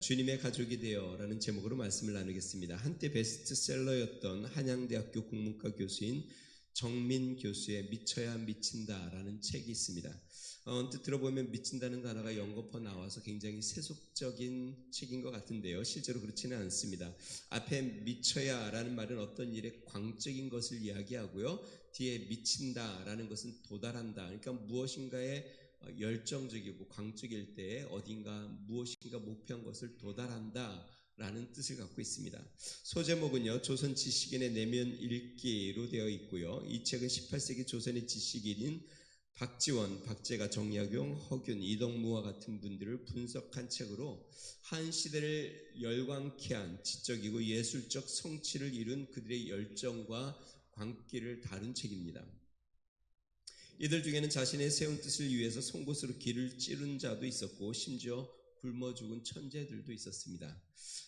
주님의 가족이 되어라는 제목으로 말씀을 나누겠습니다. 한때 베스트셀러였던 한양대학교 국문과 교수인 정민 교수의 미쳐야 미친다라는 책이 있습니다. 언뜻 들어보면 미친다는 단어가 연거푸 나와서 굉장히 세속적인 책인 것 같은데요. 실제로 그렇지는 않습니다. 앞에 미쳐야라는 말은 어떤 일에 광적인 것을 이야기하고요. 뒤에 미친다라는 것은 도달한다. 그러니까 무엇인가에 열정적이고 광적일 때 어딘가 무엇인가 목표한 것을 도달한다 라는 뜻을 갖고 있습니다. 소제목은요, 조선 지식인의 내면 읽기로 되어 있고요. 이 책은 18세기 조선의 지식인인 박지원, 박재가, 정약용, 허균, 이덕무와 같은 분들을 분석한 책으로 한 시대를 열광케 한 지적이고 예술적 성취를 이룬 그들의 열정과 광기를 다룬 책입니다. 이들 중에는 자신의 세운 뜻을 위해서 송곳으로 길을 찌른 자도 있었고 심지어 굶어 죽은 천재들도 있었습니다.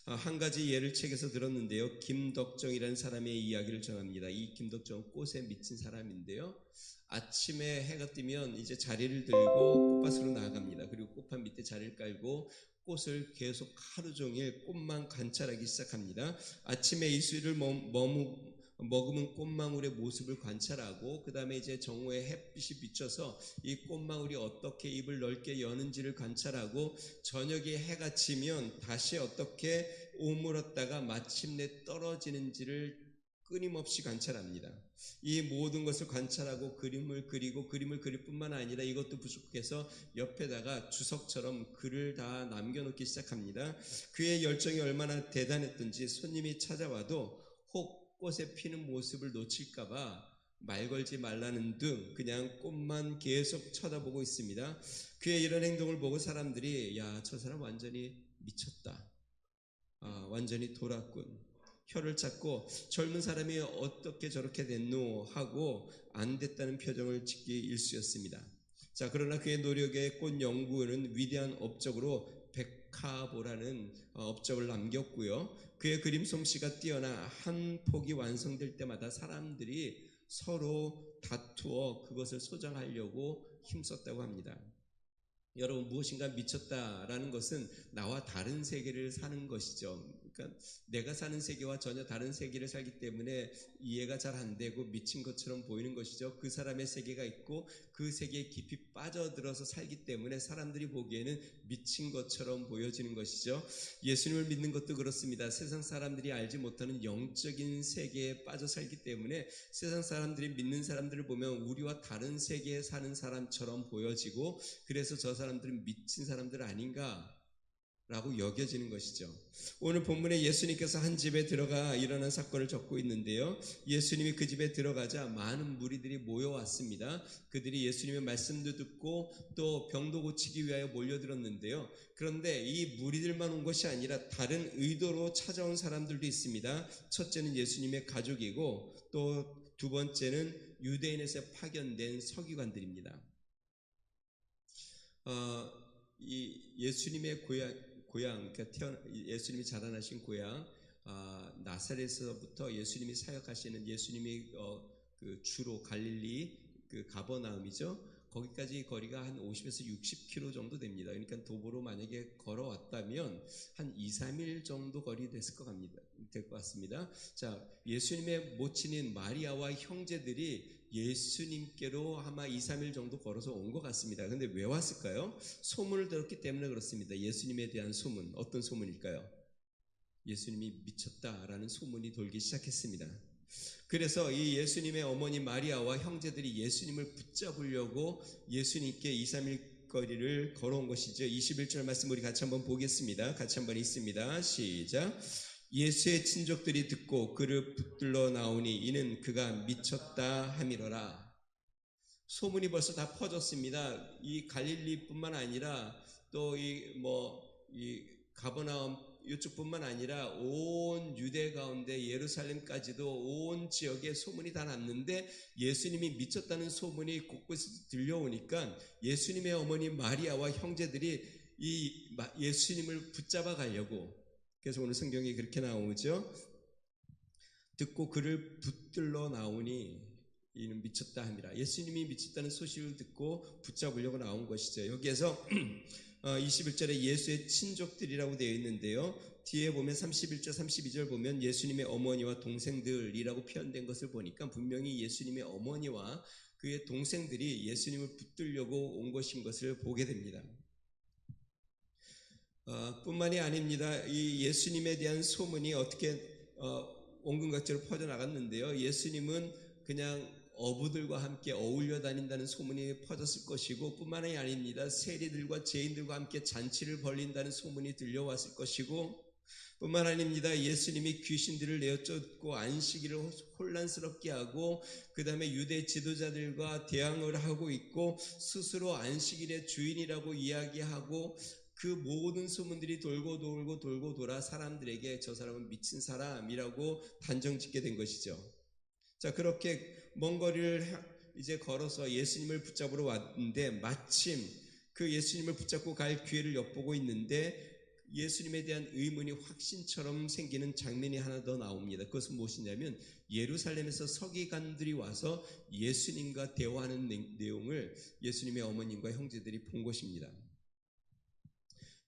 한 가지 예를 책에서 들었는데요. 김덕정이라는 사람의 이야기를 전합니다. 이 김덕정은 꽃에 미친 사람인데요. 아침에 해가 뜨면 이제 자리를 들고 꽃밭으로 나아갑니다. 그리고 꽃판 밑에 자리를 깔고 꽃을 계속 하루 종일 꽃만 관찰하기 시작합니다. 아침에 이슬을 머금은 꽃망울의 모습을 관찰하고 그 다음에 이제 정오에 햇빛이 비쳐서 이 꽃망울이 어떻게 잎을 넓게 여는지를 관찰하고 저녁에 해가 지면 다시 어떻게 오물었다가 마침내 떨어지는지를 끊임없이 관찰합니다. 이 모든 것을 관찰하고 그림을 그리고 그림을 그릴 뿐만 아니라 이것도 부족해서 옆에다가 주석처럼 글을 다 남겨놓기 시작합니다. 그의 열정이 얼마나 대단했던지 손님이 찾아와도 혹 꽃에 피는 모습을 놓칠까봐 말 걸지 말라는 등 그냥 꽃만 계속 쳐다보고 있습니다. 그의 이런 행동을 보고 사람들이 야, 저 사람 완전히 미쳤다. 완전히 돌았군. 혀를 찾고 젊은 사람이 어떻게 저렇게 됐노 하고 안 됐다는 표정을 짓기 일쑤였습니다. 자, 그러나 그의 노력의 꽃 연구는 위대한 업적으로 백화보라는 업적을 남겼고요. 그의 그림 솜씨가 뛰어나 한 폭이 완성될 때마다 사람들이 서로 다투어 그것을 소장하려고 힘썼다고 합니다. 여러분, 무엇인가 미쳤다라는 것은 나와 다른 세계를 사는 것이죠. 그러니까 내가 사는 세계와 전혀 다른 세계를 살기 때문에 이해가 잘 안 되고 미친 것처럼 보이는 것이죠. 그 사람의 세계가 있고 그 세계에 깊이 빠져들어서 살기 때문에 사람들이 보기에는 미친 것처럼 보여지는 것이죠. 예수님을 믿는 것도 그렇습니다. 세상 사람들이 알지 못하는 영적인 세계에 빠져 살기 때문에 세상 사람들이 믿는 사람들을 보면 우리와 다른 세계에 사는 사람처럼 보여지고 그래서 저 사람들은 미친 사람들 아닌가 라고 여겨지는 것이죠. 오늘 본문에 예수님께서 한 집에 들어가 일어난 사건을 적고 있는데요. 예수님이 그 집에 들어가자 많은 무리들이 모여왔습니다. 그들이 예수님의 말씀도 듣고 또 병도 고치기 위하여 몰려들었는데요. 그런데 이 무리들만 온 것이 아니라 다른 의도로 찾아온 사람들도 있습니다. 첫째는 예수님의 가족이고 또 두 번째는 유대인에서 파견된 서기관들입니다. 이 예수님의 고향, 그러니까 예수님이 자라나신 고향 나사렛에서부터 예수님이 사역하시는 예수님이 주로 갈릴리 가버나움이죠. 거기까지 거리가 한 50에서 60km 정도 됩니다. 그러니까 도보로 만약에 걸어왔다면 한 2, 3일 정도 거리 될 것 같습니다. 자, 예수님의 모친인 마리아와 형제들이 예수님께로 아마 2, 3일 정도 걸어서 온 것 같습니다. 그런데 왜 왔을까요? 소문을 들었기 때문에 그렇습니다. 예수님에 대한 소문, 어떤 소문일까요? 예수님이 미쳤다라는 소문이 돌기 시작했습니다. 그래서 이 예수님의 어머니 마리아와 형제들이 예수님을 붙잡으려고 예수님께 2, 3일 거리를 걸어온 것이죠. 21절 말씀 우리 같이 한번 보겠습니다. 같이 한번 읽습니다. 시작. 예수의 친족들이 듣고 그를 붙들러 나오니 이는 그가 미쳤다 함이러라. 소문이 벌써 다 퍼졌습니다. 이 갈릴리뿐만 아니라 또 이 가버나움 이쪽뿐만 아니라 온 유대 가운데 예루살렘까지도 온 지역에 소문이 다 났는데 예수님이 미쳤다는 소문이 곳곳에서 들려오니까 예수님의 어머니 마리아와 형제들이 이 예수님을 붙잡아 가려고, 그래서 오늘 성경이 그렇게 나오죠. 듣고 그를 붙들러 나오니 이는 미쳤다 함이라. 예수님이 미쳤다는 소식을 듣고 붙잡으려고 나온 것이죠. 여기에서 21절에 예수의 친족들이라고 되어 있는데요. 뒤에 보면 31절, 32절 보면 예수님의 어머니와 동생들이라고 표현된 것을 보니까 분명히 예수님의 어머니와 그의 동생들이 예수님을 붙들려고 온 것을 보게 됩니다. 뿐만이 아닙니다. 이 예수님에 대한 소문이 어떻게 온갖각지로 퍼져나갔는데요. 예수님은 그냥 어부들과 함께 어울려 다닌다는 소문이 퍼졌을 것이고, 뿐만이 아닙니다. 세리들과 죄인들과 함께 잔치를 벌린다는 소문이 들려왔을 것이고, 뿐만 아닙니다. 예수님이 귀신들을 내어쫓고 안식일을 혼란스럽게 하고 그 다음에 유대 지도자들과 대항을 하고 있고 스스로 안식일의 주인이라고 이야기하고 그 모든 소문들이 돌고 돌아 사람들에게 저 사람은 미친 사람이라고 단정짓게 된 것이죠. 자, 그렇게 먼 거리를 이제 걸어서 예수님을 붙잡으러 왔는데 마침 그 예수님을 붙잡고 갈 기회를 엿보고 있는데 예수님에 대한 의문이 확신처럼 생기는 장면이 하나 더 나옵니다. 그것은 무엇이냐면 예루살렘에서 서기관들이 와서 예수님과 대화하는 내용을 예수님의 어머님과 형제들이 본 것입니다.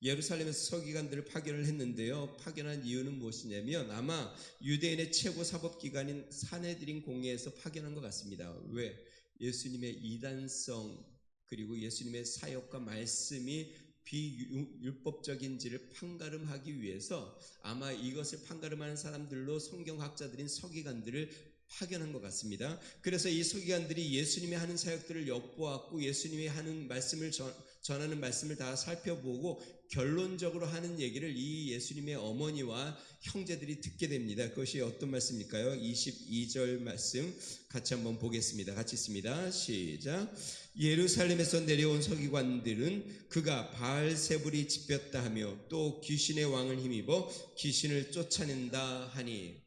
예루살렘에서 서기관들을 파견을 했는데요. 파견한 이유는 무엇이냐면 아마 유대인의 최고 사법기관인 산헤드린 공회에서 파견한 것 같습니다. 왜? 예수님의 이단성 그리고 예수님의 사역과 말씀이 비율법적인지를 판가름하기 위해서 아마 이것을 판가름하는 사람들로 성경학자들인 서기관들을 파견한 것 같습니다. 그래서 이 서기관들이 예수님이 하는 사역들을 엿보았고 예수님이 하는 말씀을 전하는 말씀을 다 살펴보고 결론적으로 하는 얘기를 이 예수님의 어머니와 형제들이 듣게 됩니다. 그것이 어떤 말씀일까요? 22절 말씀 같이 한번 보겠습니다. 같이 읽습니다. 시작. 예루살렘에서 내려온 서기관들은 그가 바알세불이 집혔다 하며 또 귀신의 왕을 힘입어 귀신을 쫓아낸다 하니,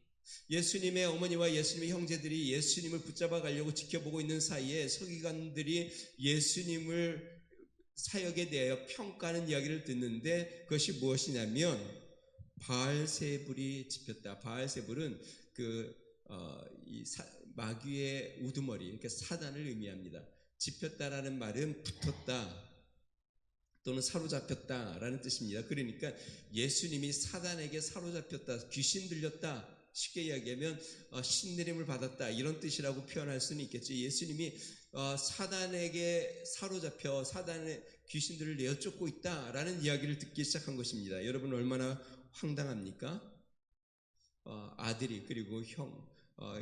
예수님의 어머니와 예수님의 형제들이 예수님을 붙잡아 가려고 지켜보고 있는 사이에 서기관들이 예수님을 사역에 대하여 평가하는 이야기를 듣는데 그것이 무엇이냐면 바알세불이 집혔다. 바알세불은 마귀의 우두머리, 그러니까 사단을 의미합니다. 집혔다라는 말은 붙었다 또는 사로잡혔다라는 뜻입니다. 그러니까 예수님이 사단에게 사로잡혔다, 귀신 들렸다, 쉽게 이야기하면 신내림을 받았다 이런 뜻이라고 표현할 수는 있겠죠. 예수님이 사단에게 사로잡혀 사단의 귀신들을 내어쫓고 있다라는 이야기를 듣기 시작한 것입니다. 여러분 얼마나 황당합니까? 아들이 그리고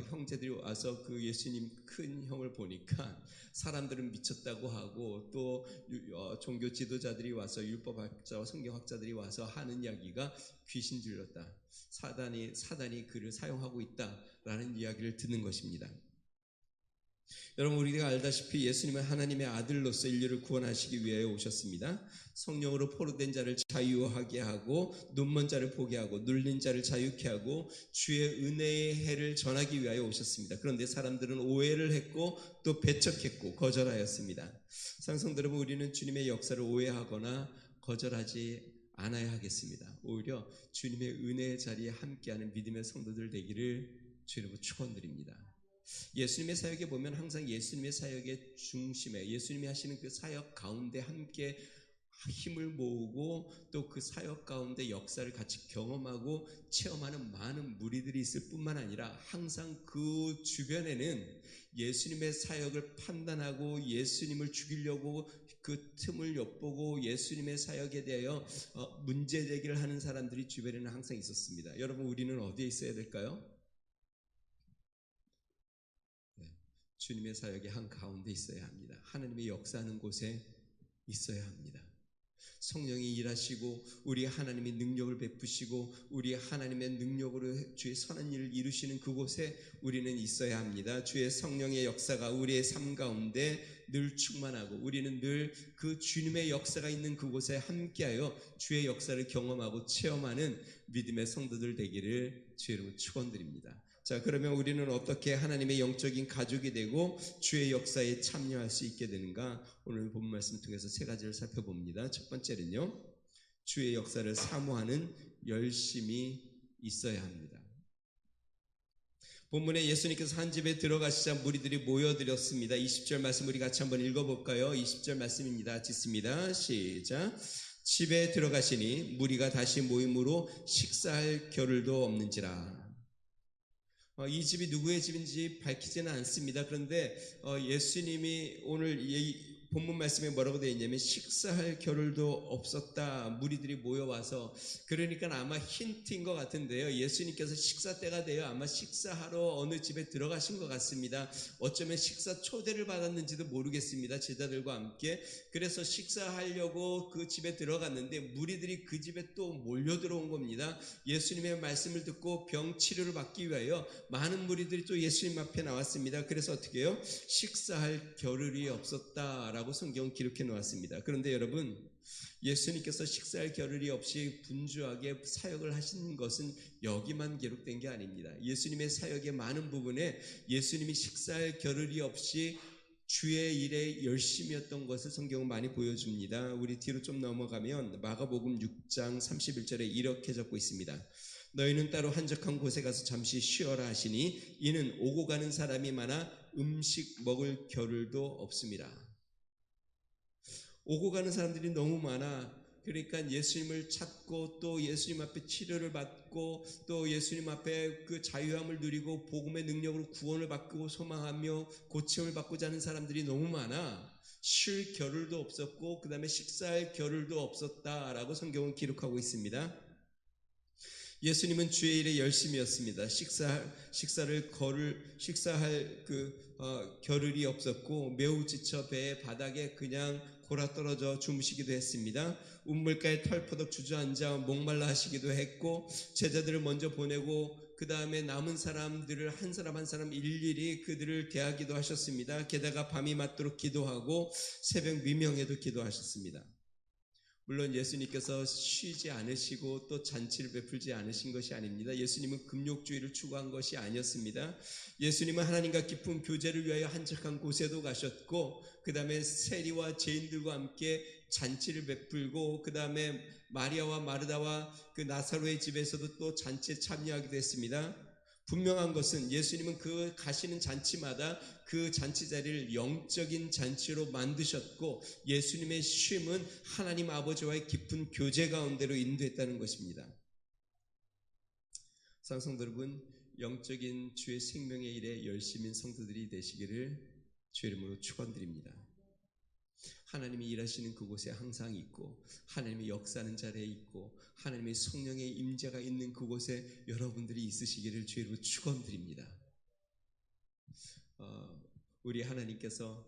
형제들이 와서 그 예수님 큰 형을 보니까 사람들은 미쳤다고 하고 또 종교 지도자들이 와서 율법학자와 성경학자들이 와서 하는 이야기가 귀신 들렸다, 사단이 그를 사용하고 있다라는 이야기를 듣는 것입니다. 여러분 우리가 알다시피 예수님은 하나님의 아들로서 인류를 구원하시기 위하여 오셨습니다. 성령으로 포로된 자를 자유하게 하고 눈먼 자를 보게 하고 눌린 자를 자유케 하고 주의 은혜의 해를 전하기 위하여 오셨습니다. 그런데 사람들은 오해를 했고 또 배척했고 거절하였습니다. 사랑성도 여러분, 우리는 주님의 역사를 오해하거나 거절하지 않아야 하겠습니다. 오히려 주님의 은혜의 자리에 함께하는 믿음의 성도들 되기를 주님으로 축원드립니다. 예수님의 사역에 보면 항상 예수님의 사역의 중심에 예수님이 하시는 그 사역 가운데 함께 힘을 모으고 또 그 사역 가운데 역사를 같이 경험하고 체험하는 많은 무리들이 있을 뿐만 아니라 항상 그 주변에는 예수님의 사역을 판단하고 예수님을 죽이려고 그 틈을 엿보고 예수님의 사역에 대하여 문제 제기를 하는 사람들이 주변에는 항상 있었습니다. 여러분 우리는 어디에 있어야 될까요? 주님의 사역의 한가운데 있어야 합니다. 하나님의 역사하는 곳에 있어야 합니다. 성령이 일하시고 우리 하나님의 능력을 베푸시고 우리 하나님의 능력으로 주의 선한 일을 이루시는 그곳에 우리는 있어야 합니다. 주의 성령의 역사가 우리의 삶 가운데 늘 충만하고 우리는 늘 그 주님의 역사가 있는 그곳에 함께하여 주의 역사를 경험하고 체험하는 믿음의 성도들 되기를 주의 이름으로 축원드립니다. 자, 그러면 우리는 어떻게 하나님의 영적인 가족이 되고 주의 역사에 참여할 수 있게 되는가? 오늘 본 말씀 통해서 세 가지를 살펴봅니다. 첫 번째는요, 주의 역사를 사모하는 열심이 있어야 합니다. 본문에 예수님께서 한 집에 들어가시자 무리들이 모여들었습니다. 20절 말씀 우리 같이 한번 읽어볼까요? 20절 말씀입니다. 짓습니다. 시작. 집에 들어가시니 무리가 다시 모임으로 식사할 겨를도 없는지라. 이 집이 누구의 집인지 밝히지는 않습니다. 그런데 예수님이 오늘 이 본문 말씀에 뭐라고 되어 있냐면 식사할 겨를도 없었다. 무리들이 모여와서, 그러니까 아마 힌트인 것 같은데요. 예수님께서 식사 때가 되어 아마 식사하러 어느 집에 들어가신 것 같습니다. 어쩌면 식사 초대를 받았는지도 모르겠습니다. 제자들과 함께. 그래서 식사하려고 그 집에 들어갔는데 무리들이 그 집에 또 몰려 들어온 겁니다. 예수님의 말씀을 듣고 병 치료를 받기 위하여 많은 무리들이 또 예수님 앞에 나왔습니다. 그래서 어떻게 해요? 식사할 겨를이 없었다라고 성경은 기록해 놓았습니다. 그런데 여러분, 예수님께서 식사할 겨를이 없이 분주하게 사역을 하신 것은 여기만 기록된 게 아닙니다. 예수님의 사역의 많은 부분에 예수님이 식사할 겨를이 없이 주의 일에 열심이었던 것을 성경은 많이 보여줍니다. 우리 뒤로 좀 넘어가면 마가복음 6장 31절에 이렇게 적고 있습니다. 너희는 따로 한적한 곳에 가서 잠시 쉬어라 하시니 이는 오고 가는 사람이 많아 음식 먹을 겨를도 없습니다. 오고 가는 사람들이 너무 많아. 그러니까 예수님을 찾고 또 예수님 앞에 치료를 받고 또 예수님 앞에 그 자유함을 누리고 복음의 능력으로 구원을 받고 소망하며 고침을 받고자 하는 사람들이 너무 많아. 쉴 겨를도 없었고 그 다음에 식사할 겨를도 없었다라고 성경은 기록하고 있습니다. 예수님은 주의 일에 열심이었습니다. 식사할 겨를이 없었고 매우 지쳐 배의 바닥에 그냥 골아떨어져 주무시기도 했습니다. 운물가에 털퍼덕 주저앉아 목말라 하시기도 했고 제자들을 먼저 보내고 그 다음에 남은 사람들을 한 사람 한 사람 일일이 그들을 대하기도 하셨습니다. 게다가 밤이 맞도록 기도하고 새벽 미명에도 기도하셨습니다. 물론 예수님께서 쉬지 않으시고 또 잔치를 베풀지 않으신 것이 아닙니다. 예수님은 금욕주의를 추구한 것이 아니었습니다. 예수님은 하나님과 깊은 교제를 위하여 한적한 곳에도 가셨고 그 다음에 세리와 죄인들과 함께 잔치를 베풀고 그 다음에 마리아와 마르다와 그 나사로의 집에서도 또 잔치에 참여하기도 했습니다. 분명한 것은 예수님은 그 가시는 잔치마다 그 잔치 자리를 영적인 잔치로 만드셨고 예수님의 쉼은 하나님 아버지와의 깊은 교제 가운데로 인도했다는 것입니다. 사랑성도 여러분, 영적인 주의 생명의 일에 열심인 성도들이 되시기를 주의 이름으로 축원드립니다. 하나님이 일하시는 그곳에 항상 있고 하나님이 역사하는 자리에 있고 하나님의 성령의 임재가 있는 그곳에 여러분들이 있으시기를 주의 이름으로 축원드립니다. 우리 하나님께서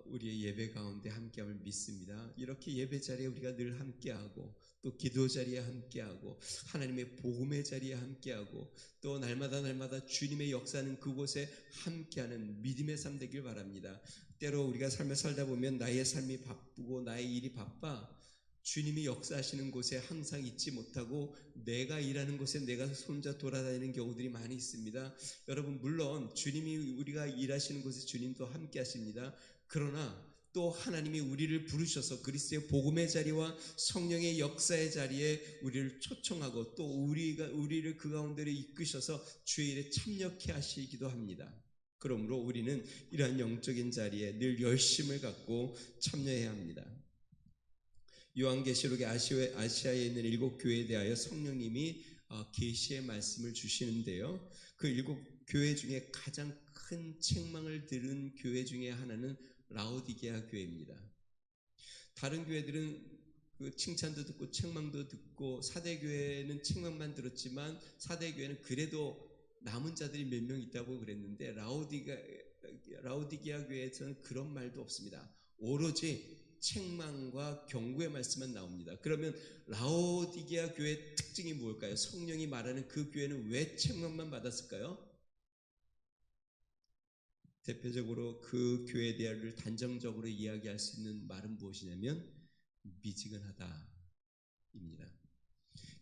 우리의 예배 가운데 함께함을 믿습니다. 이렇게 예배 자리에 우리가 늘 함께하고 또 기도 자리에 함께하고 하나님의 복음의 자리에 함께하고 또 날마다 주님의 역사는 그곳에 함께하는 믿음의 삶 되길 바랍니다. 때로 우리가 삶을 살다 보면 나의 삶이 바쁘고 나의 일이 바빠 주님이 역사하시는 곳에 항상 있지 못하고 내가 일하는 곳에 내가 혼자 돌아다니는 경우들이 많이 있습니다. 여러분, 물론 주님이 우리가 일하시는 곳에 주님도 함께 하십니다. 그러나 또 하나님이 우리를 부르셔서 그리스도의 복음의 자리와 성령의 역사의 자리에 우리를 초청하고 또 우리를 그 가운데로 이끄셔서 주의 일에 참여케 하시기도 합니다. 그러므로 우리는 이러한 영적인 자리에 늘 열심을 갖고 참여해야 합니다. 요한계시록의 아시아에 있는 7교회에 대하여 성령님이 계시의 말씀을 주시는데요. 그 7교회 중에 가장 큰 책망을 들은 교회 중에 하나는 라오디게아 교회입니다. 다른 교회들은 그 칭찬도 듣고 책망도 듣고 사대교회는 책망만 들었지만 사대교회는 그래도 남은 자들이 몇 명 있다고 그랬는데 라오디게아 교회에서는 그런 말도 없습니다. 오로지 책망과 경고의 말씀만 나옵니다. 그러면 라오디게아 교회의 특징이 무엇일까요? 성령이 말하는 그 교회는 왜 책망만 받았을까요? 대표적으로 그 교회에 대하여 단정적으로 이야기할 수 있는 말은 무엇이냐면 미지근하다 입니다.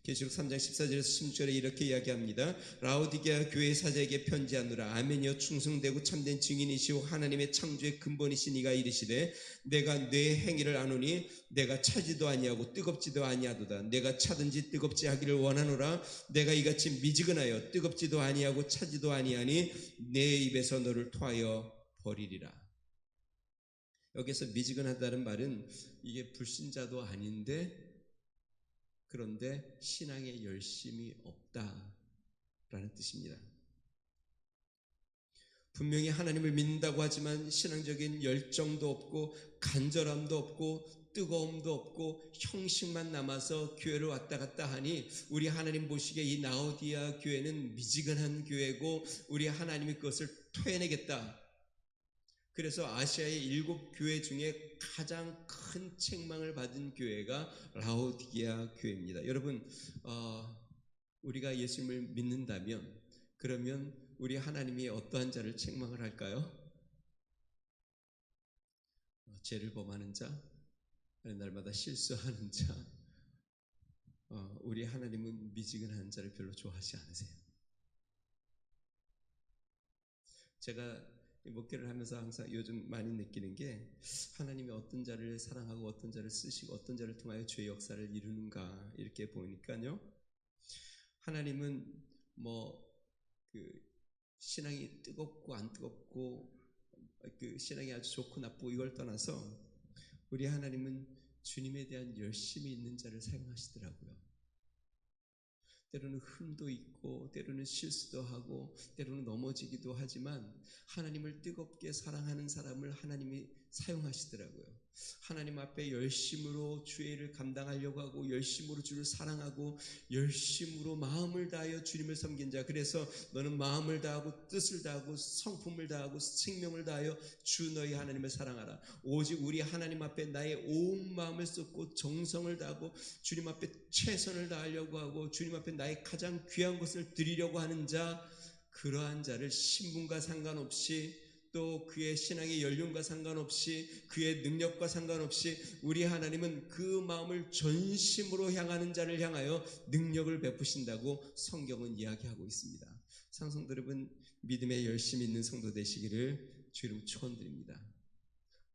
계시록 3장 14절에서 16절에 이렇게 이야기합니다. 라오디게아 교회 사자에게 편지하노라. 아멘이여 충성되고 참된 증인이시오 하나님의 창조의 근본이신 이가 이르시되 내가 내 행위를 아노니 내가 차지도 아니하고 뜨겁지도 아니하도다. 내가 차든지 뜨겁지 하기를 원하노라. 내가 이같이 미지근하여 뜨겁지도 아니하고 차지도 아니하니 내 입에서 너를 토하여 버리리라. 여기서 미지근하다는 말은 이게 불신자도 아닌데 그런데 신앙에 열심이 없다라는 뜻입니다. 분명히 하나님을 믿는다고 하지만 신앙적인 열정도 없고 간절함도 없고 뜨거움도 없고 형식만 남아서 교회를 왔다 갔다 하니 우리 하나님 보시기에 이 라오디게아 교회는 미지근한 교회고 우리 하나님이 그것을 토해내겠다. 그래서 아시아의 7교회 중에 가장 큰 책망을 받은 교회가 라오디게아 교회입니다. 여러분, 우리가 예수님을 믿는다면 그러면 우리 하나님이 어떠한 자를 책망을 할까요? 죄를 범하는 자, 날마다 실수하는 자. 우리 하나님은 미지근한 자를 별로 좋아하지 않으세요. 제가 목회를 하면서 항상 요즘 많이 느끼는 게 하나님이 어떤 자를 사랑하고 어떤 자를 쓰시고 어떤 자를 통하여 죄의 역사를 이루는가 이렇게 보니까요. 하나님은 신앙이 뜨겁고 안 뜨겁고 신앙이 아주 좋고 나쁘고 이걸 떠나서 우리 하나님은 주님에 대한 열심이 있는 자를 사용하시더라고요. 때로는 흠도 있고 때로는 실수도 하고 때로는 넘어지기도 하지만 하나님을 뜨겁게 사랑하는 사람을 하나님이 사용하시더라고요. 하나님 앞에 열심으로 주의 일을 감당하려고 하고 열심으로 주를 사랑하고 열심으로 마음을 다하여 주님을 섬긴 자. 그래서 너는 마음을 다하고 뜻을 다하고 성품을 다하고 생명을 다하여 주 너희 하나님을 사랑하라. 오직 우리 하나님 앞에 나의 온 마음을 쏟고 정성을 다하고 주님 앞에 최선을 다하려고 하고 주님 앞에 나의 가장 귀한 것을 드리려고 하는 자, 그러한 자를 신분과 상관없이 또 그의 신앙의 연륜과 상관없이 그의 능력과 상관없이 우리 하나님은 그 마음을 전심으로 향하는 자를 향하여 능력을 베푸신다고 성경은 이야기하고 있습니다. 사랑성도 여러분, 믿음에 열심히 있는 성도 되시기를 주 이름 축원드립니다.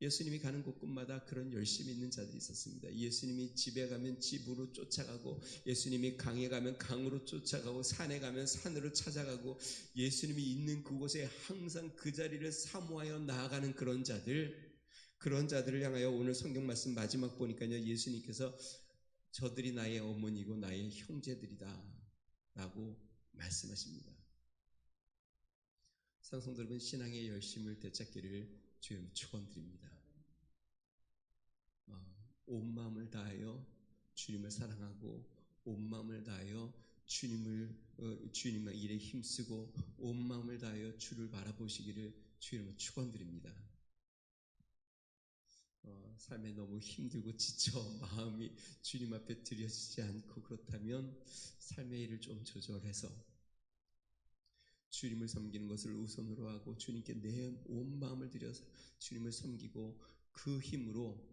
예수님이 가는 곳곳마다 그런 열심히 있는 자들이 있었습니다. 예수님이 집에 가면 집으로 쫓아가고 예수님이 강에 가면 강으로 쫓아가고 산에 가면 산으로 찾아가고 예수님이 있는 그곳에 항상 그 자리를 사모하여 나아가는 그런 자들을 향하여 오늘 성경 말씀 마지막 보니까요, 예수님께서 저들이 나의 어머니고 나의 형제들이다 라고 말씀하십니다. 사랑성도 여러분, 신앙의 열심을 되찾기를 주님 축원드립니다. 온 마음을 다하여 주님을 사랑하고 온 마음을 다하여 주님의 일에 힘쓰고 온 마음을 다하여 주를 바라보시기를 주님을 축원드립니다. 삶에 너무 힘들고 지쳐 마음이 주님 앞에 드려지지 않고 그렇다면 삶의 일을 좀 조절해서 주님을 섬기는 것을 우선으로 하고 주님께 내 온 마음을 들여서 주님을 섬기고 그 힘으로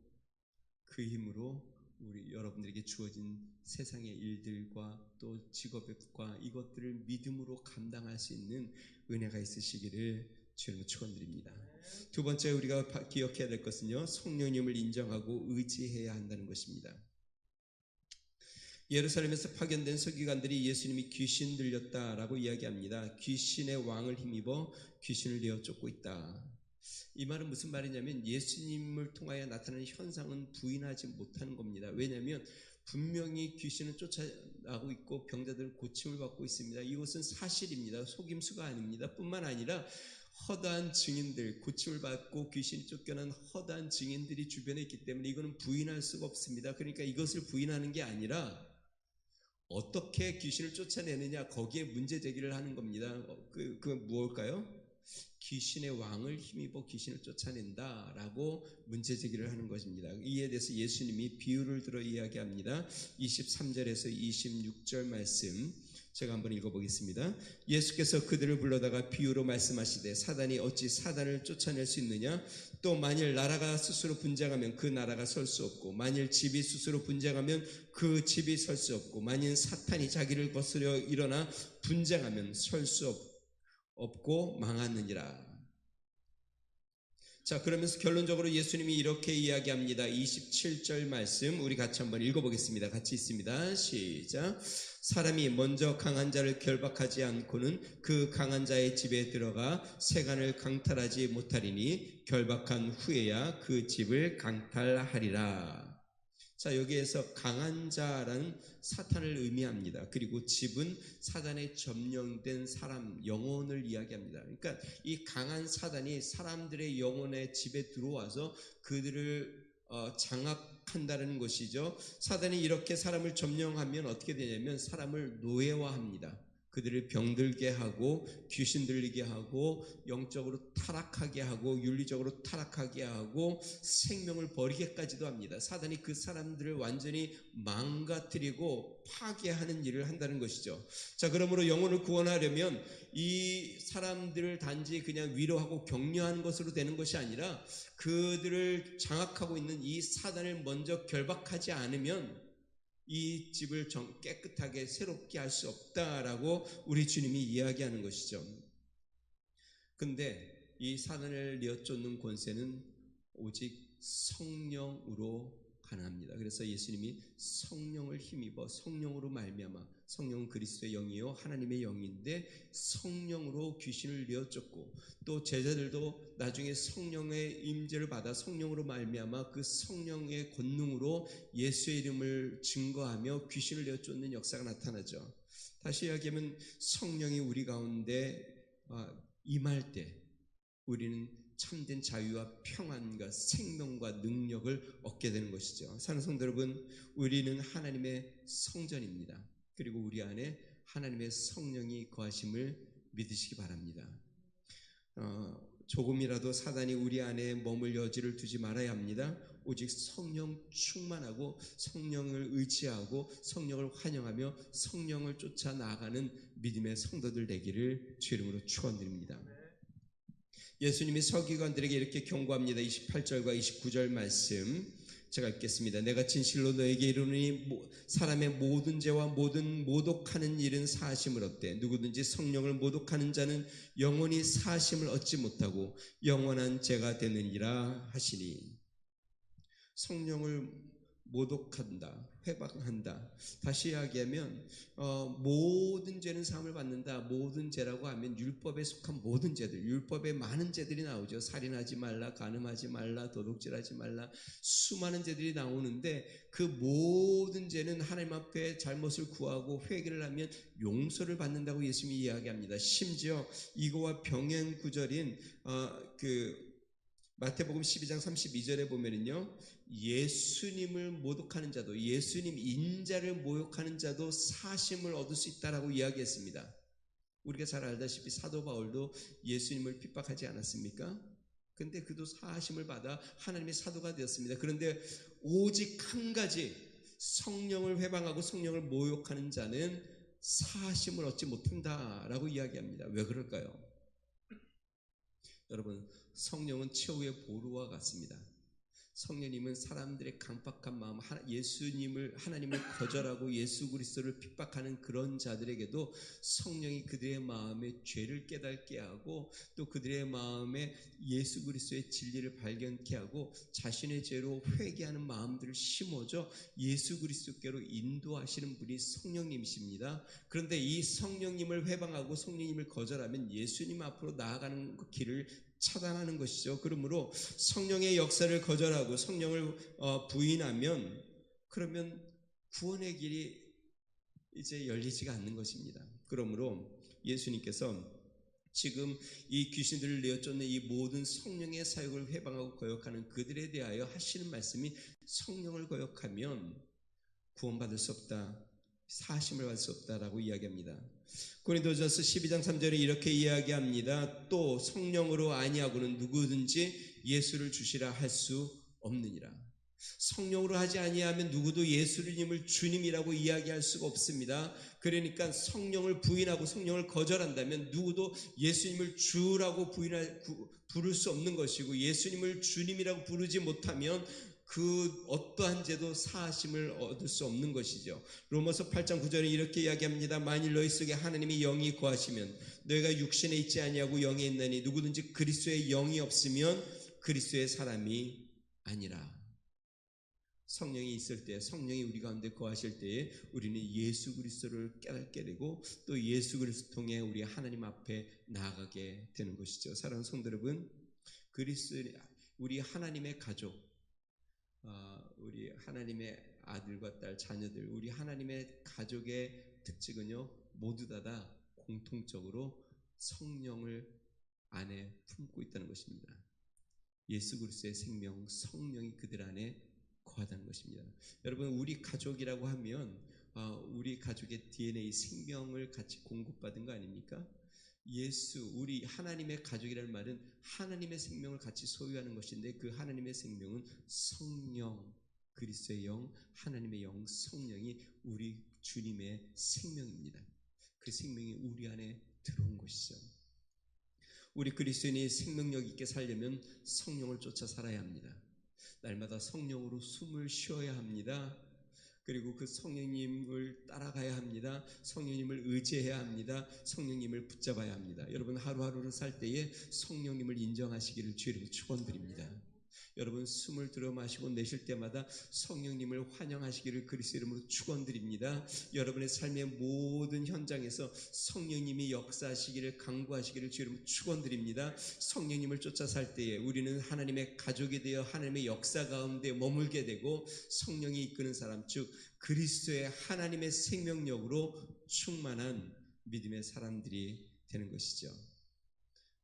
우리 여러분들에게 주어진 세상의 일들과 또 직업과 이것들을 믿음으로 감당할 수 있는 은혜가 있으시기를 주님을 축원드립니다. 두 번째 우리가 기억해야 될 것은요, 성령님을 인정하고 의지해야 한다는 것입니다. 예루살렘에서 파견된 서기관들이 예수님이 귀신 들렸다라고 이야기합니다. 귀신의 왕을 힘입어 귀신을 내어 쫓고 있다. 이 말은 무슨 말이냐면 예수님을 통하여 나타나는 현상은 부인하지 못하는 겁니다. 왜냐하면 분명히 귀신은 쫓아나고 있고 병자들은 고침을 받고 있습니다. 이것은 사실입니다. 속임수가 아닙니다. 뿐만 아니라 허다한 증인들, 고침을 받고 귀신이 쫓겨난 허다한 증인들이 주변에 있기 때문에 이거는 부인할 수가 없습니다. 그러니까 이것을 부인하는 게 아니라 어떻게 귀신을 쫓아내느냐, 거기에 문제 제기를 하는 겁니다. 그 무엇일까요? 귀신의 왕을 힘입어 귀신을 쫓아낸다라고 문제 제기를 하는 것입니다. 이에 대해서 예수님이 비유를 들어 이야기합니다. 23절에서 26절 말씀 제가 한번 읽어보겠습니다. 예수께서 그들을 불러다가 비유로 말씀하시되 사단이 어찌 사단을 쫓아낼 수 있느냐? 또 만일 나라가 스스로 분쟁하면 그 나라가 설 수 없고 만일 집이 스스로 분쟁하면 그 집이 설 수 없고 만일 사탄이 자기를 거스려 일어나 분쟁하면 설 수 없고 망하느니라. 자, 그러면서 결론적으로 예수님이 이렇게 이야기합니다. 27절 말씀 우리 같이 한번 읽어보겠습니다. 같이 있습니다. 시작. 사람이 먼저 강한 자를 결박하지 않고는 그 강한 자의 집에 들어가 세간을 강탈하지 못하리니 결박한 후에야 그 집을 강탈하리라. 자, 여기에서 강한 자라는 사탄을 의미합니다. 그리고 집은 사단에 점령된 사람, 영혼을 이야기합니다. 그러니까 이 강한 사단이 사람들의 영혼의 집에 들어와서 그들을 장악한다는 것이죠. 사단이 이렇게 사람을 점령하면 어떻게 되냐면 사람을 노예화합니다. 그들을 병들게 하고 귀신 들리게 하고 영적으로 타락하게 하고 윤리적으로 타락하게 하고 생명을 버리게까지도 합니다. 사단이 그 사람들을 완전히 망가뜨리고 파괴하는 일을 한다는 것이죠. 자, 그러므로 영혼을 구원하려면 이 사람들을 단지 그냥 위로하고 격려하는 것으로 되는 것이 아니라 그들을 장악하고 있는 이 사단을 먼저 결박하지 않으면 이 집을 깨끗하게 새롭게 할 수 없다라고 우리 주님이 이야기하는 것이죠. 근데 이 사단을 뉘어쫓는 권세는 오직 성령으로 가능합니다. 그래서 예수님이 성령을 힘입어 성령으로 말미암아, 성령은 그리스도의 영이요 하나님의 영인데 성령으로 귀신을 뉘어쫓고, 또 제자들도 나중에 성령의 임재를 받아 성령으로 말미암아 그 성령의 권능으로 예수의 이름을 증거하며 귀신을 뉘어쫓는 역사가 나타나죠. 다시 이야기하면 성령이 우리 가운데 임할 때 우리는 참된 자유와 평안과 생명과 능력을 얻게 되는 것이죠. 사랑하는 성도 여러분, 우리는 하나님의 성전입니다. 그리고 우리 안에 하나님의 성령이 거하심을 믿으시기 바랍니다. 조금이라도 사단이 우리 안에 머물 여지를 두지 말아야 합니다. 오직 성령 충만하고 성령을 의지하고 성령을 환영하며 성령을 쫓아 나아가는 믿음의 성도들 되기를 주 이름으로 축원드립니다. 예수님이 서기관들에게 이렇게 경고합니다. 28절과 29절 말씀 제가 읽겠습니다. 내가 진실로 너에게 이르노니 사람의 모든 죄와 모든 모독하는 일은 사하심을 얻되 누구든지 성령을 모독하는 자는 영원히 사하심을 얻지 못하고 영원한 죄가 되느니라 하시니, 성령을 모독한다, 회방한다. 다시 이야기하면 모든 죄는 사함을 받는다. 모든 죄라고 하면 율법에 속한 모든 죄들, 율법에 많은 죄들이 나오죠. 살인하지 말라, 간음하지 말라, 도둑질하지 말라, 수많은 죄들이 나오는데 그 모든 죄는 하나님 앞에 잘못을 구하고 회개를 하면 용서를 받는다고 예수님이 이야기합니다. 심지어 이거와 병행 구절인 마태복음 12장 32절에 보면은요, 예수님을 모독하는 자도, 예수님 인자를 모욕하는 자도 사심을 얻을 수 있다라고 이야기했습니다. 우리가 잘 알다시피 사도 바울도 예수님을 핍박하지 않았습니까? 근데 그도 사심을 받아 하나님의 사도가 되었습니다. 그런데 오직 한 가지, 성령을 회방하고 성령을 모욕하는 자는 사심을 얻지 못한다라고 이야기합니다. 왜 그럴까요? 여러분, 성령은 최후의 보루와 같습니다. 성령님은 사람들의 강박한 마음, 하나님을 거절하고 예수 그리스도를 핍박하는 그런 자들에게도 성령이 그들의 마음에 죄를 깨닫게 하고 또 그들의 마음에 예수 그리스도의 진리를 발견케 하고 자신의 죄로 회개하는 마음들을 심어줘 예수 그리스도께로 인도하시는 분이 성령님이십니다. 그런데 이 성령님을 회방하고 성령님을 거절하면 예수님 앞으로 나아가는 길을 차단하는 것이죠. 그러므로 성령의 역사를 거절하고 성령을 부인하면 그러면 구원의 길이 이제 열리지가 않는 것입니다. 그러므로 예수님께서 지금 이 귀신들을 내어쫓는 이 모든 성령의 사역을 회방하고 거역하는 그들에 대하여 하시는 말씀이 성령을 거역하면 구원받을 수 없다, 사심을 받을 수 없다라고 이야기합니다. 고린도전서 12장 3절에 이렇게 이야기합니다. 또 성령으로 아니하고는 누구든지 예수를 주시라 할 수 없느니라. 성령으로 하지 아니하면 누구도 예수님을 주님이라고 이야기할 수가 없습니다. 그러니까 성령을 부인하고 성령을 거절한다면 누구도 예수님을 주라고 부를 수 없는 것이고, 예수님을 주님이라고 부르지 못하면 그 어떠한 죄도 사하심을 얻을 수 없는 것이죠. 로마서 8장 9절에 이렇게 이야기합니다. 만일 너희 속에 하나님의 영이 거하시면 너희가 육신에 있지 아니하고 영에 있나니 누구든지 그리스도의 영이 없으면 그리스도의 사람이 아니라. 성령이 있을 때, 성령이 우리 가운데 거하실 때에 우리는 예수 그리스도를 깨닫게 되고 또 예수 그리스도 통해 우리 하나님 앞에 나아가게 되는 것이죠. 사랑하는 성도 여러분, 우리 하나님의 가족, 우리 하나님의 아들과 딸, 자녀들, 우리 하나님의 가족의 특징은요, 모두 다 공통적으로 성령을 안에 품고 있다는 것입니다. 예수 그리스도의 생명, 성령이 그들 안에 거하다는 것입니다. 여러분, 우리 가족이라고 하면 우리 가족의 DNA, 생명을 같이 공급받은 거 아닙니까? 우리 하나님의 가족이라는 말은 하나님의 생명을 같이 소유하는 것인데, 그 하나님의 생명은 성령, 그리스도의 영, 하나님의 영, 성령이 우리 주님의 생명입니다. 그 생명이 우리 안에 들어온 것이죠. 우리 그리스도인이 생명력 있게 살려면 성령을 쫓아 살아야 합니다. 날마다 성령으로 숨을 쉬어야 합니다. 그리고 그 성령님을 따라가야 합니다. 성령님을 의지해야 합니다. 성령님을 붙잡아야 합니다. 여러분, 하루하루를 살 때에 성령님을 인정하시기를 주의 이름으로 축원드립니다. 여러분, 숨을 들어 마시고 내쉴 때마다 성령님을 환영하시기를 그리스도 이름으로 축원드립니다. 여러분의 삶의 모든 현장에서 성령님이 역사하시기를 강구하시기를 주의 이름으로 축원드립니다. 성령님을 쫓아 살 때에 우리는 하나님의 가족이 되어 하나님의 역사 가운데 머물게 되고, 성령이 이끄는 사람, 즉 그리스도의 하나님의 생명력으로 충만한 믿음의 사람들이 되는 것이죠.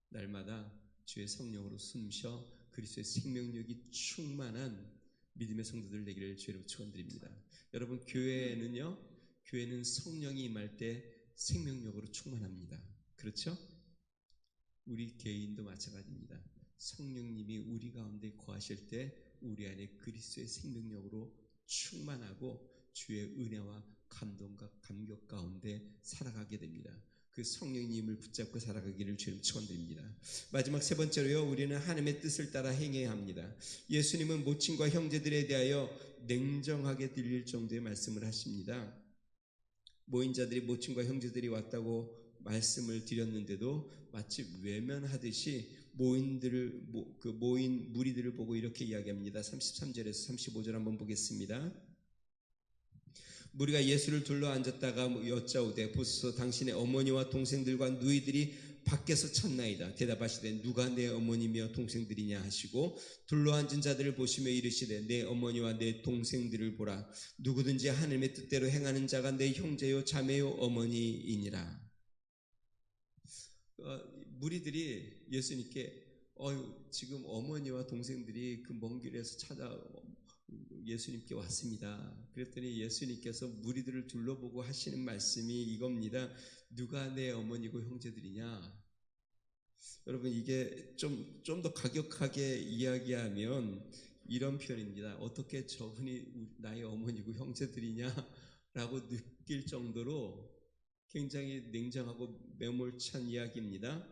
날마다 주의 성령으로 숨쉬어 그리스도의 생명력이 충만한 믿음의 성도들 되기를 주의로 축원드립니다. 여러분, 교회는 성령이 임할 때 생명력으로 충만합니다. 그렇죠? 우리 개인도 마찬가지입니다. 성령님이 우리 가운데 거하실 때 우리 안에 그리스도의 생명력으로 충만하고 주의 은혜와 감동과 감격 가운데 살아가게 됩니다. 그 성령님을 붙잡고 살아가기를 주님 축원드립니다. 마지막 세 번째로요, 우리는 하나님의 뜻을 따라 행해야 합니다. 예수님은 모친과 형제들에 대하여 냉정하게 들릴 정도의 말씀을 하십니다. 모인 자들이, 모친과 형제들이 왔다고 말씀을 드렸는데도 마치 외면하듯이 모인 무리들을 보고 이렇게 이야기합니다. 33절에서 35절 한번 보겠습니다. 무리가 예수를 둘러 앉았다가 여짜오되, 보소서 당신의 어머니와 동생들과 누이들이 밖에서 찾나이다. 대답하시되 누가 내 어머니며 동생들이냐 하시고, 둘러 앉은 자들을 보시며 이르시되 내 어머니와 내 동생들을 보라. 누구든지 하나님의 뜻대로 행하는 자가 내 형제요 자매요 어머니이니라. 무리들이 예수님께 지금 어머니와 동생들이 그 먼 길에서 예수님께 왔습니다. 그랬더니 예수님께서 무리들을 둘러보고 하시는 말씀이 이겁니다. 누가 내 어머니고 형제들이냐? 여러분, 이게 좀 더 가격하게 이야기하면 이런 표현입니다. 어떻게 저분이 나의 어머니고 형제들이냐? 라고 느낄 정도로 굉장히 냉정하고 매몰찬 이야기입니다.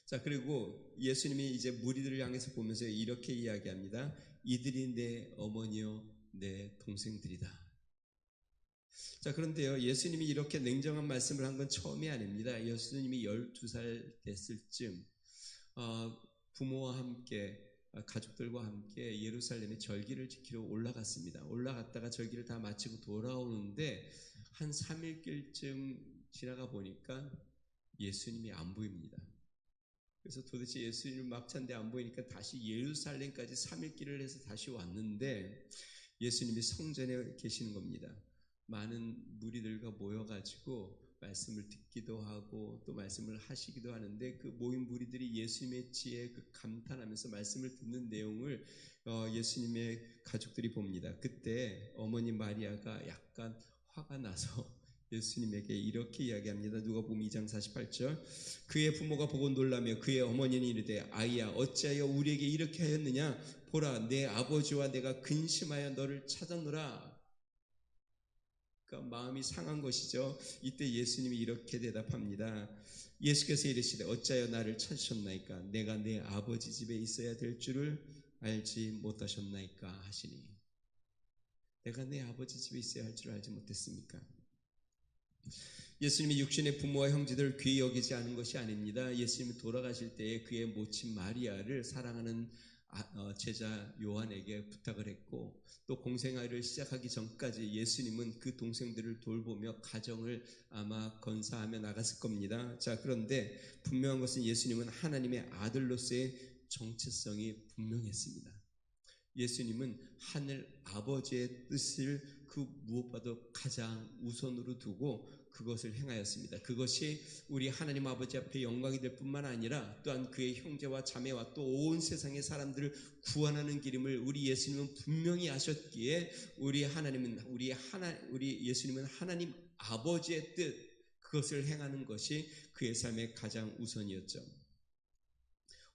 자, 그리고 예수님이 이제 무리들을 향해서 보면서 이렇게 이야기합니다. 이들이 내 어머니요 내 동생들이다. 자, 그런데요, 예수님이 이렇게 냉정한 말씀을 한 건 처음이 아닙니다. 예수님이 12살 됐을 쯤 부모와 함께, 가족들과 함께 예루살렘에 절기를 지키러 올라갔습니다. 올라갔다가 절기를 다 마치고 돌아오는데 한 3일길쯤 지나가 보니까 예수님이 안 보입니다. 그래서 도대체 예수님을 막 찾는데 안 보이니까 다시 예루살렘까지 3일길을 해서 다시 왔는데 예수님이 성전에 계시는 겁니다. 많은 무리들과 모여가지고 말씀을 듣기도 하고 또 말씀을 하시기도 하는데, 그 모인 무리들이 예수님의 지혜에 감탄하면서 말씀을 듣는 내용을 예수님의 가족들이 봅니다. 그때 어머니 마리아가 약간 화가 나서 예수님에게 이렇게 이야기합니다. 누가복음 2장 48절. 그의 부모가 보고 놀라며 그의 어머니는 이르되, 아이야 어찌하여 우리에게 이렇게 하였느냐? 보라, 내 아버지와 내가 근심하여 너를 찾았노라. 그러니까 마음이 상한 것이죠. 이때 예수님이 이렇게 대답합니다. 예수께서 이르시되 어찌하여 나를 찾으셨나이까? 내가 내 아버지 집에 있어야 될 줄을 알지 못하셨나이까 하시니. 내가 내 아버지 집에 있어야 할 줄 알지 못했습니까? 예수님이 육신의 부모와 형제들을 귀히 여기지 않은 것이 아닙니다. 예수님이 돌아가실 때에 그의 모친 마리아를 사랑하는 제자 요한에게 부탁을 했고, 또 공생애를 시작하기 전까지 예수님은 그 동생들을 돌보며 가정을 아마 건사하며 나갔을 겁니다. 자, 그런데 분명한 것은 예수님은 하나님의 아들로서의 정체성이 분명했습니다. 예수님은 하늘 아버지의 뜻을 그 무엇보다도 가장 우선으로 두고 그것을 행하였습니다. 그것이 우리 하나님 아버지 앞에 영광이 될 뿐만 아니라 또한 그의 형제와 자매와 또 온 세상의 사람들을 구원하는 길임을 우리 예수님은 분명히 아셨기에 우리 예수님은 하나님 아버지의 뜻, 그것을 행하는 것이 그의 삶의 가장 우선이었죠.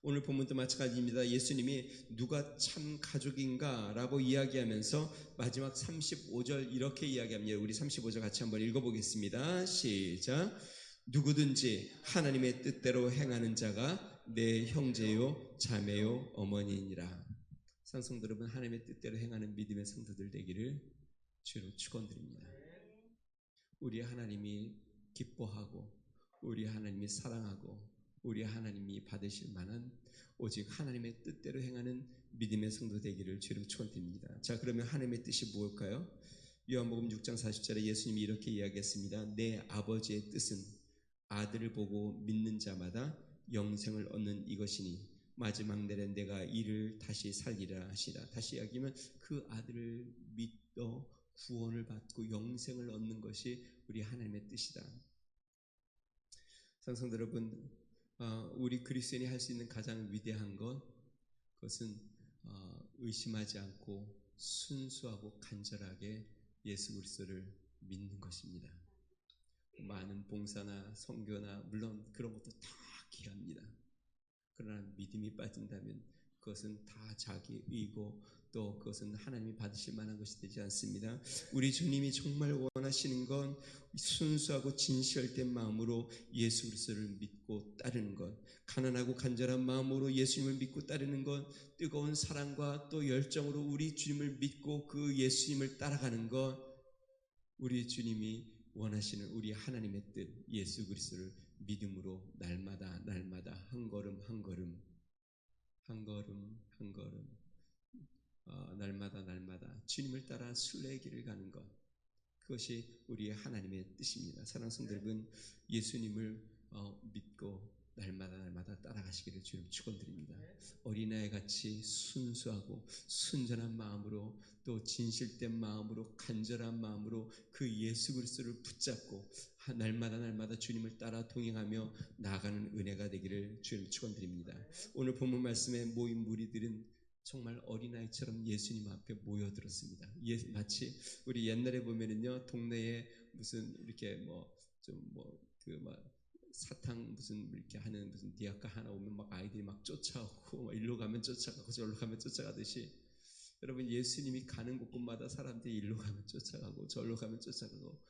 오늘 본문도 마찬가지입니다. 예수님이 누가 참 가족인가 라고 이야기하면서 마지막 35절 이렇게 이야기합니다. 우리 35절 같이 한번 읽어보겠습니다. 시작. 누구든지 하나님의 뜻대로 행하는 자가 내 형제요 자매요 어머니니라. 상성도 여러분, 하나님의 뜻대로 행하는 믿음의 성도들 되기를 주로 축원드립니다. 우리 하나님이 기뻐하고 우리 하나님이 사랑하고 우리 하나님이 받으실 만한 오직 하나님의 뜻대로 행하는 믿음의 성도 되기를 주로 축원드립니다. 자, 그러면 하나님의 뜻이 무엇일까요? 요한복음 6장 40절에 예수님이 이렇게 이야기했습니다. 내 아버지의 뜻은 아들을 보고 믿는 자마다 영생을 얻는 이것이니 마지막 날에 내가 이를 다시 살리라 하시라. 다시 이야기하면 그 아들을 믿어 구원을 받고 영생을 얻는 것이 우리 하나님의 뜻이다. 성도 여러분, 우리 그리스도인이 할 수 있는 가장 위대한 그것은 의심하지 않고 순수하고 간절하게 예수 그리스도를 믿는 것입니다. 많은 봉사나 선교나 물론 그런 것도 다 귀합니다. 그러나 믿음이 빠진다면 그것은 다 자기 의고 또 그것은 하나님이 받으실 만한 것이 되지 않습니다. 우리 주님이 정말 원하시는 건 순수하고 진실된 마음으로 예수 그리스도를 믿고 따르는 것, 가난하고 간절한 마음으로 예수님을 믿고 따르는 것, 뜨거운 사랑과 또 열정으로 우리 주님을 믿고 그 예수님을 따라가는 것, 우리 주님이 원하시는 우리 하나님의 뜻 예수 그리스도를 믿음으로 날마다 한 걸음 한 걸음 날마다 주님을 따라 순례의 길을 가는 것, 그것이 우리의 하나님의 뜻입니다. 사랑하는 성도 여러분, 예수님을 믿고 날마다 따라가시기를 주님 축원드립니다. 어린아이같이 순수하고 순전한 마음으로 또 진실된 마음으로 간절한 마음으로 그 예수 그리스도를 붙잡고 날마다 주님을 따라 동행하며 나아가는 은혜가 되기를 주님 축원드립니다. 오늘 본문 말씀에 모인 무리들은 정말 어린아이처럼 예수님 앞에 모여들었습니다. 마치 우리 옛날에 보면은요, 동네에 무슨 이렇게 사탕 무슨 이렇게 하는 무슨 디아카 하나 오면 막 아이들이 막 쫓아오고 막 일로 가면 쫓아가고 저로 가면 쫓아가듯이, 여러분 예수님이 가는 곳곳마다 사람들이 일로 가면 쫓아가고 저로 가면 쫓아가고,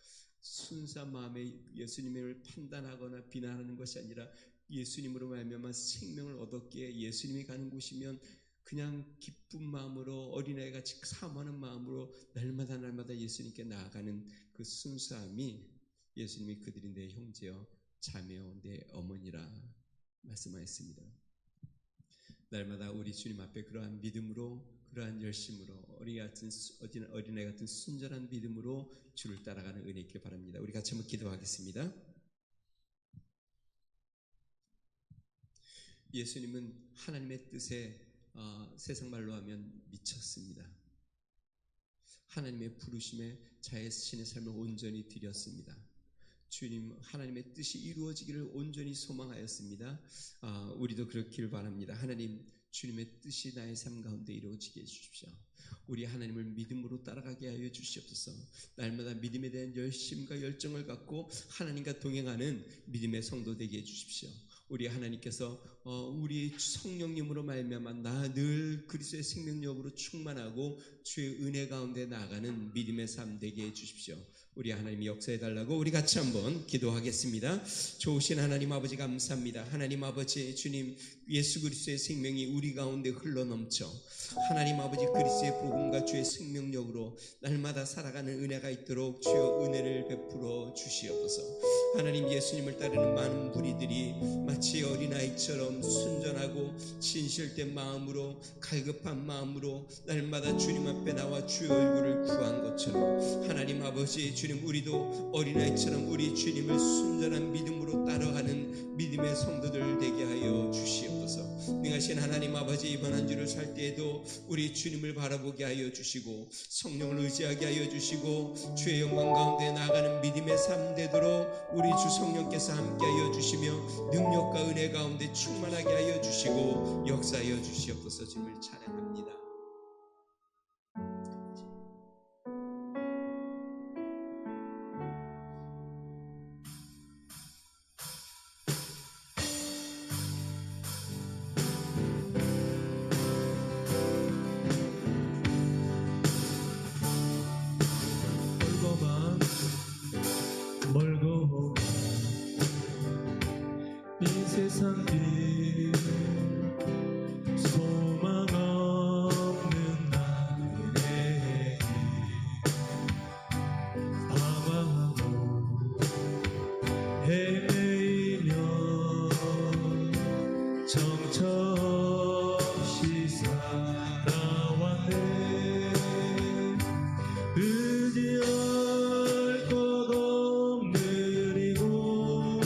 순수한 마음에 예수님을 판단하거나 비난하는 것이 아니라 예수님으로 말미암아 생명을 얻었기에 예수님이 가는 곳이면 그냥 기쁜 마음으로 어린아이같이 사모하는 마음으로 날마다 예수님께 나아가는 그 순수함이 예수님이 그들이 내 형제여 자매여 내 어머니라 말씀하였습니다. 날마다 우리 주님 앞에 그러한 믿음으로, 그러한 열심으로, 어린아이 같은 순전한 믿음으로 주를 따라가는 은혜 있길 바랍니다. 우리 같이 한번 기도하겠습니다. 예수님은 하나님의 뜻에 세상 말로 하면 미쳤습니다. 하나님의 부르심에 자신의 삶을 온전히 드렸습니다. 주님 하나님의 뜻이 이루어지기를 온전히 소망하였습니다. 우리도 그렇기를 바랍니다. 하나님, 주님의 뜻이 나의 삶 가운데 이루어지게 해주십시오. 우리 하나님을 믿음으로 따라가게 하여 주시옵소서. 날마다 믿음에 대한 열심과 열정을 갖고 하나님과 동행하는 믿음의 성도 되게 해주십시오. 우리 하나님께서 우리 성령님으로 말미암아 나 늘 그리스도의 생명력으로 충만하고 주의 은혜 가운데 나아가는 믿음의 삶 되게 해주십시오. 우리 하나님이 역사해 달라고 우리 같이 한번 기도하겠습니다. 좋으신 하나님 아버지 감사합니다. 하나님 아버지 주님, 예수 그리스도의 생명이 우리 가운데 흘러넘쳐 하나님 아버지 그리스도의 복음과 주의 생명력으로 날마다 살아가는 은혜가 있도록 주여 은혜를 베풀어 주시옵소서. 하나님, 예수님을 따르는 많은 무리들이 마치 어린아이처럼 순전하고 진실된 마음으로 갈급한 마음으로 날마다 주님 앞에 나와 주의 얼굴을 구한 것처럼 하나님 아버지 주님 주님, 우리도 어린아이처럼 우리 주님을 순전한 믿음으로 따라가는 믿음의 성도들 되게 하여 주시옵소서. 능하신 하나님 아버지, 이번 한 주를 살 때에도 우리 주님을 바라보게 하여 주시고 성령을 의지하게 하여 주시고 주의 영광 가운데 나아가는 믿음의 삶 되도록 우리 주 성령께서 함께 하여 주시며 능력과 은혜 가운데 충만하게 하여 주시고 역사하여 주시옵소서. 주님을 찬양합니다. 멀고 이 세상 길 소망 없는 나에게 방황하고 헤매이며 정처없이 살아왔네. 의지할 것 없는 이곳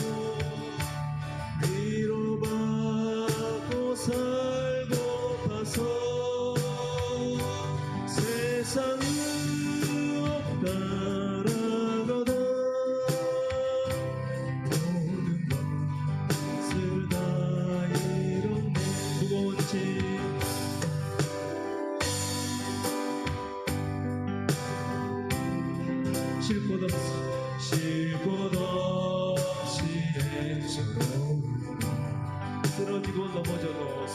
위로받고 살고파서 세상은 없다라거든 모든 것을 다 잃었네. 무거운 짐 쉴 곳 없이 애처로 쓰러지고 넘어져도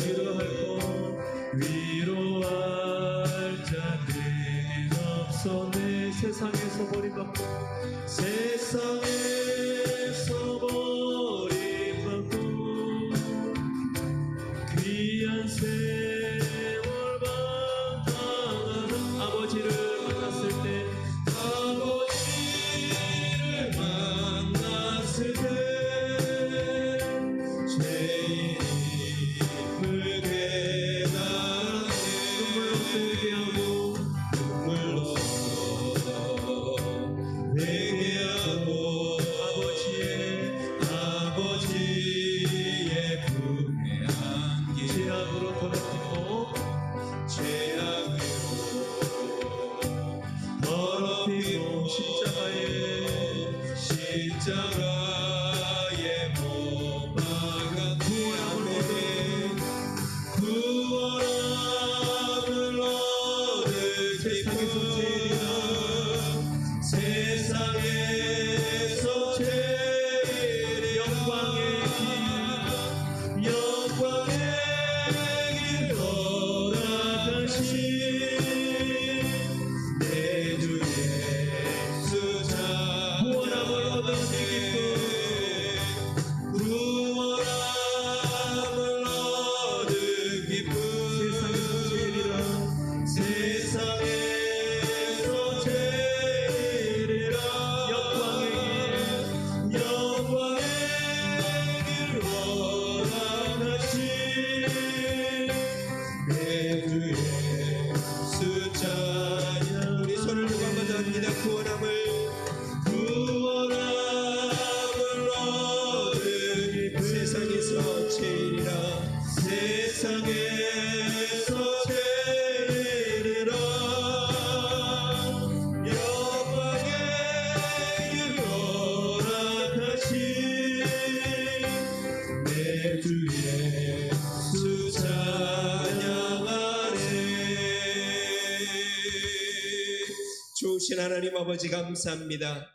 위로할 것 위로할 자는 없어. 내 세상에서 버림받고 세상에서 버림받고 귀한 세월 방황하는 아버지를 만났을 때 죄인임을 눈물로 회개하고 아버지의 품에 안기 죄악으로 더럽히고 십자가에 못 박아 구원함을 얻을 세상에서 제일 영광의 길 허락하신 내 주 예수 자 구원함을 얻은 기쁨 세상에서 제일이라 영광의 길 허락하신 내 주 예수 찬양. 우리 손을 들고 한번 더 합니다. 구원함을 얻은 기쁨 세상에서 제일이라 영광의 길 허락하신 내 주 예수 찬양하네. 좋으신 하나님 아버지 감사합니다.